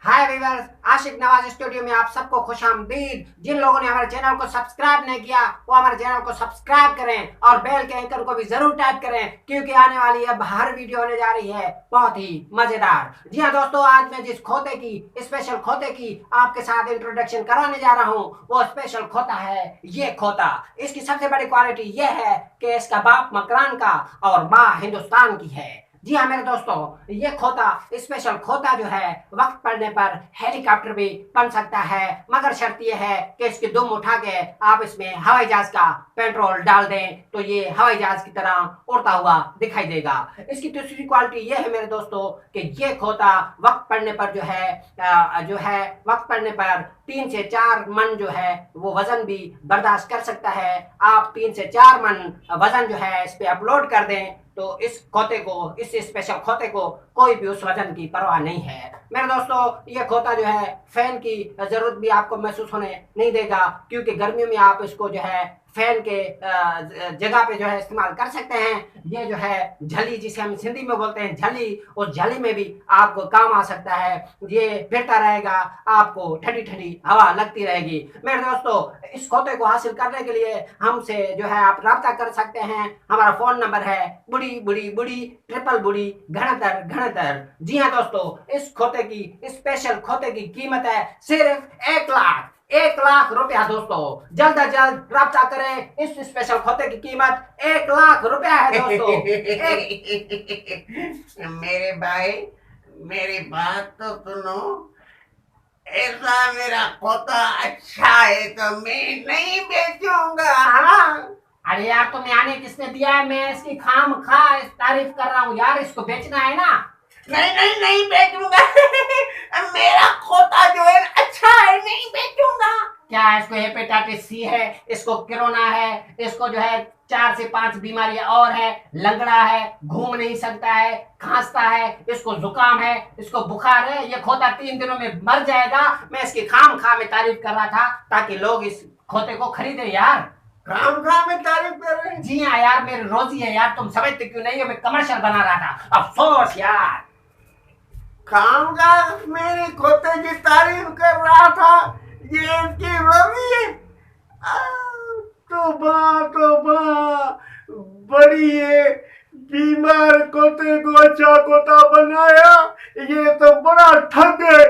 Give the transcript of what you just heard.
हाय viewers, आशिक Nawaz studio में आप सबको खुशामदीद। जिन लोगों ने हमारे चैनल को सब्सक्राइब नहीं किया वो हमारे चैनल को सब्सक्राइब करें और बेल के आइकन को भी जरूर टैप करें, क्योंकि आने वाली अब हर वीडियो होने जा रही है बहुत ही मजेदार। जी हाँ दोस्तों, आज मैं जिस खोते की स्पेशल खोते की आपके साथ इंट्रोडक्शन कराने जा रहा हूँ वो स्पेशल खोता है ये खोता। इसकी सबसे बड़ी क्वालिटी ये है कि इसका बाप मकरान का और माँ हिंदुस्तान की है। जी हाँ मेरे दोस्तों, ये खोता स्पेशल खोता जो है वक्त पड़ने पर हेलीकॉप्टर भी बन सकता है, मगर शर्त ये है कि इसकी दुम उठा के आप इसमें हवाई जहाज का पेट्रोल डाल दें तो ये हवाई जहाज की तरह उड़ता हुआ दिखाई देगा। इसकी दूसरी क्वालिटी ये है मेरे दोस्तों कि ये खोता वक्त पड़ने पर वक्त पड़ने पर 3 से 4 मन जो है वो वजन भी बर्दाश्त कर सकता है। आप 3 से 4 मन वजन जो है इस पे अपलोड कर दें तो इस स्पेशल खोते को कोई भी उस वजन की परवाह नहीं है। मेरे दोस्तों, ये खोता जो है फैन की जरूरत भी आपको महसूस होने नहीं देगा, क्योंकि गर्मियों में आप इसको जो है फैन के जगह पे जो है इस्तेमाल कर सकते हैं। ये जो है झली, जिसे हम हिंदी में बोलते हैं झली, उस झली में भी आपको काम आ सकता है। ये फिरता रहेगा, आपको ठंडी ठंडी हवा लगती रहेगी। मेरे दोस्तों, इस खोते को हासिल करने के लिए हमसे जो है आप राब्ता कर सकते हैं। हमारा फोन नंबर है बुड़ी बुड़ी बुड़ी ट्रिपल बुड़ी घनतर घनतर। जी हाँ दोस्तों, इस खोते की स्पेशल खोते की कीमत है सिर्फ 1 लाख रुपया। दोस्तों जल्द अज जल्द राब्ता करें, इस स्पेशल खोते की कीमत 1 लाख रुपया है दोस्तों। मेरे भाई, मेरी बात तो सुनो। ऐसा मेरा खोता अच्छा है तो मैं नहीं बेचूंगा। हाँ, अरे यार, तुम्हें आने किसने दिया है? मैं इसकी खाम खा तारीफ कर रहा हूँ यार, इसको बेचना है ना। नहीं नहीं नहीं बेचूंगा। मेरा खोता जो है अच्छा है, नहीं बेचूंगा। क्या इसको हेपेटाइटिस सी है, इसको कोरोना है, इसको जो है 4 से 5 बीमारियां और है, लंगड़ा है, घूम नहीं सकता है, खांसता है, इसको जुकाम है, इसको बुखार है। ये खोता 3 दिनों में मर जाएगा। मैं इसकी खाम खा में तारीफ कर रहा था ताकि लोग इस खोते को खरीदे यार। खाम खा में तारीफ कर रहे हैं? जी हाँ यार, मेरी रोजी है यार, तुम समझते क्यों नहीं हो? मैं कमर्शियल बना रहा था, अफसोस यार। खाम खा मेरे खोते की तारीफ कर रहा था, ये इसकी रोजी है। तोबा बड़ी ये बीमार खोते को अच्छा खोता बनाया, ये तो बड़ा ठग है।